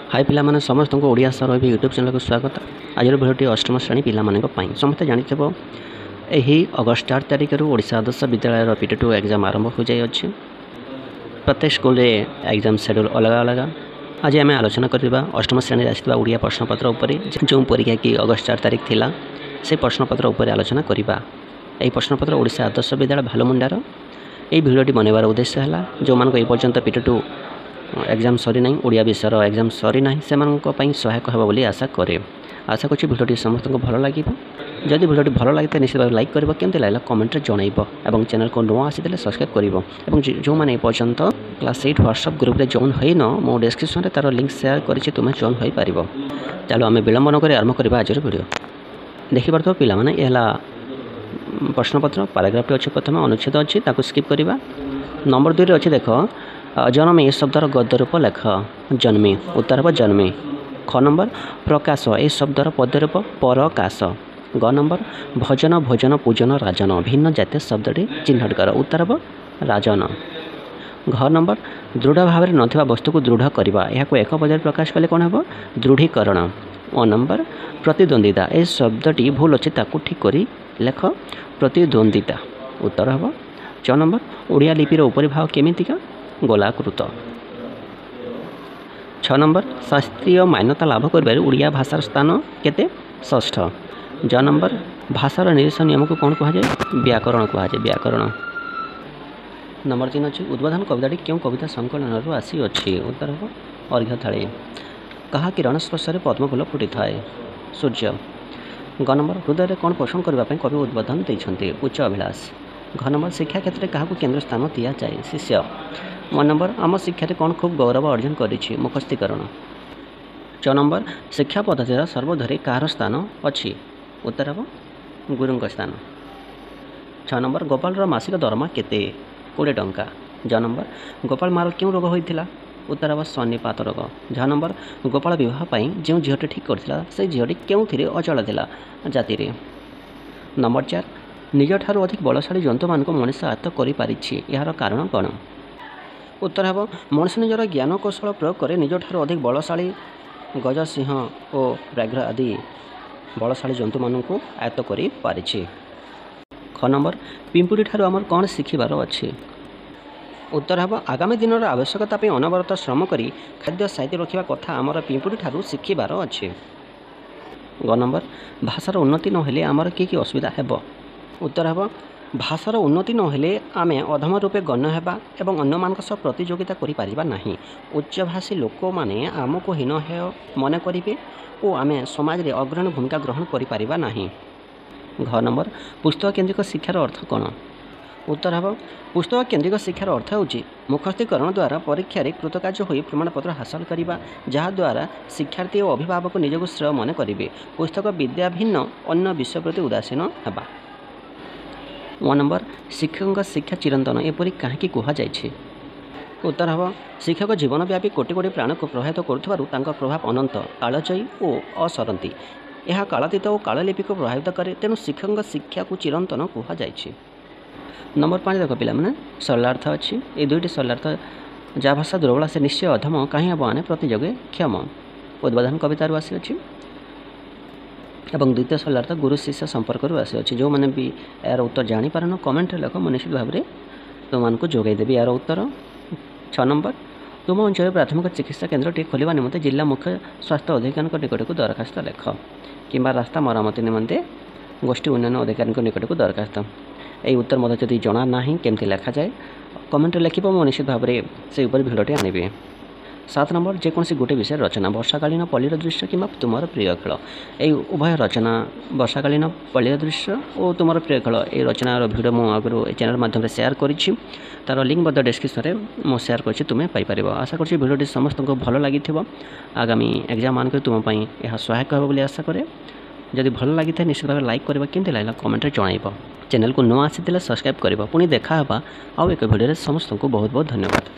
हाय पिला माने समस्त को ओडिया सर यूट्यूब चैनल को स्वागत। आज भिडियोटी अष्टम श्रेणी पिला समस्त जानिथिबो एही अगस्त 4 तारिख रु ओडिशा आदर्श विद्यालय पीटी2 एग्जाम आरंभ हो जाय अछि। प्रत्येक स्कूल रे एग्जाम शेड्यूल अलग अलग। आज आम आलोचना करबा अष्टम श्रेणी आसिबा ओडिया प्रश्नपत्र उपरे जो परीक्षा की अगस्त 4 तारिख थिला से प्रश्नपत्र उपरे आलोचना करबा। एही प्रश्नपत्र ओडिशा आदर्श विद्यालय भालमुंडार एही भिडियोटी बनैबार उद्देश्य है जो मान को पर्यंत पीटी2 एग्जाम सरी ना ओडिया विषय एग्जाम सरी ना से सहायक होगा बोली आशा करे। आशा कर भिडियोटी समस्त को भल लगे। जदि भिडियोटी भल लगे निश्चित भाव लाइक कर केमती लगे कमेंट जनइब और चैनल को नुआ आसी सब्सक्राइब कर जो मैंने पर्यंत क्लास 8 व्हाट्सएप ग्रुप रे जॉइन होइन मो डिस्क्रिप्शन रे तार लिंक शेयर करिछि तुमे जॉइन होई पारिबो। चलो आम विलंब न कर आरंभ करबा आज वीडियो। देखि पारतो पिला माने एला प्रश्नपत्र पैराग्राफ अच्छे प्रथम अनुच्छेद अच्छी स्किप करवा। नंबर 2 रे अच्छे देख जन्मे ए शब्दर गद्य रूप लेख। जन्मी उत्तर हम जन्मी। ख नंबर प्रकाश ए शब्दर पद्य रूप परकाश। ग नंबर भजन भोजन पूजन राजन भिन्न जातीय शब्दटी चिन्हट कर उत्तर हम राजन। घ नंबर दृढ़ भाव में नथिबा वस्तु को दृढ़ करवा यह एक पदर प्रकाश कले कौन हम दृढ़ीकरण। अ नंबर प्रतिद्वंदिता ए शब्दटी भूल अच्छे ठीक कर लेख प्रतिद्वंदिता उत्तर हम। च नंबर ओडिया लिपिर उपरि भाव केमितिका गोलाकृत। 6 नंबर शास्त्रीय मान्यता लाभ कर ओडिया भाषार स्थान केते षष्ठ। ज नंबर भाषार निरीक्षण नियम को कौन कह व्याकरण कहुए व्याकरण। नंबर 3 अच्छी उद्बोधन कविताटी क्यों कविता संकलन आसी अच्छी उत्तर हम अर्घ्यथाली। कहा किरण स्पर्श पद्मफूल फुटी थाए सूर्य। ग नंबर हृदय कौन पोषण करने कवि उद्बोधन देते उच्च अभिलाष। घ नंबर शिक्षा क्षेत्र में क्या केंद्र स्थान दि जाए शिष्य। म नंबर आम शिक्षा कौन खूब गौरव अर्जन करिछि मुखस्थीकरण। च नंबर शिक्षा पद्धतिर सर्वोधरी कार स्थान अच्छी उत्तर हम गुरु स्थान। 6 नंबर गोपाल मासिक दरमा केते 20 टंका। ज नंबर गोपाल मार क्यों रोग होता उत्तर हम सन्निपात रोग। झ नंबर गोपाल विवाह जो झीटी ठीक करथिला से झीटी क्यों अचल थिला जाति रे। नंबर 4 निज ठारू अधिक बलशाली जंतु मान मनुष्य आत्त करिपारिछि यार कारण कौन उत्तर हम मनुष्य निजर ज्ञान कौशल प्रयोग करे निज ठारू अधिक बलशाली गज सिंह और व्याघ्र आदि बलशाली जंतु मान आयत्त करिपारिछि। ख नंबर पिंपुड़ी ठारू आमर कौन शिखिबार अच्छी उत्तर हम आगामी दिन आवश्यकता अनवरत श्रम करी खाद्य साहित्य रखा कथा आमर पिंपुड़ी ठारू शिखिबार अच्छी। ग नंबर भाषार उन्नति नहेले आमर कि असुविधा हेब उत्तर हम भाषार उन्नति नहेले आमे अधम रूपे गण्य हेबा एवं अन्य मान सह प्रतियोगिता करि पारिबा नाही। उच्चभाषी लोक माने आमको हीन हे मन करिवे और आमे समाज रे अग्रणी भूमिका ग्रहण करि पारिबा नाही। घ नंबर पुस्तक केंद्रिक शिक्षार अर्थ कौन उत्तर हम पुस्तक केंद्रिक शिक्षार अर्थ होछि मुखस्थीकरण द्वारा परीक्षा रे कृतकार्य होई प्रमाणपत्र हासिल करिबा जहा द्वारा शिक्षार्थी और अभिभावक निजको श्रेय मन करिवे। पुस्तक विद्या भिन्न अन्य विषय प्रति उदासीन हेबा। 1 नंबर शिक्षक शिक्षा चिरंतन एपरी कहीं कहुई उत्तर हम शिक्षक जीवनव्यापी कोटि कोटि प्राण को प्रभावित करुवा प्रभाव अनंत कालजयी और असरती यह कालातीत और काललिपि को प्रभावित करे तेणु शिक्षक शिक्षा को चिरंतन कहुई। नंबर 5 देख पिला माने सरलार्थ अच्छी ये दुईटी सरलार्थ जहाँ भाषा दुर्बला से निश्चय अधम कहीं हम आने प्रतियोगी क्षम उद्बोधन कवितार आसी अच्छी एवं द्वितीय सरलार्थ गुरु शिष्य संपर्क आसी अच्छी। जो मैंने भी यार उत्तर जानीपारन कमेंट लेख मैं निश्चित भाव में तुमको जोगेदेवी यार उत्तर। 6 नंबर तुम अंचल प्राथमिक चिकित्सा केन्द्र टी खोलने निमंते जिला मुख्य स्वास्थ्य अधिकारी निकट को दरखास्त लेख कि रास्ता मरामती निमंते गोष्ठी उन्नयन अधिकारी निकट को दरखास्त। यही उत्तर मत जदि जना ना केमती लेखा जाए कमेंट लिख मो निश्चित भाव में से भिडियोटी आनबी। 7 नंबर जेकोसी गोटे विषय रचना वर्षाकालीन पल्लीर दृश्य कि तुमर प्रिय खेल यही उभय रचना वर्षाकालीन पल्लीर दृश्य और तुमर प्रिय खेल ये रचनार भिडियो मुझे आगुरी चैनल माध्यम शेयर करी तार लिंक बद डिस्क्रिप्शन में मुझे शेयर कर तुम्हें पाइपर। आशा कर भिडियोटी समस्त को भल लगी आगामी एग्जाम मान तुम यह सहायक हो बोली आशा करे। जदि भल लगी था निश्चित भाव लाइक करवा केमती लगे कमेंट जनइब चैनल को नुआ आसी सब्सक्राइब कर पुणी देखा आउ एक भिडियो समस्त को बहुत बहुत धन्यवाद।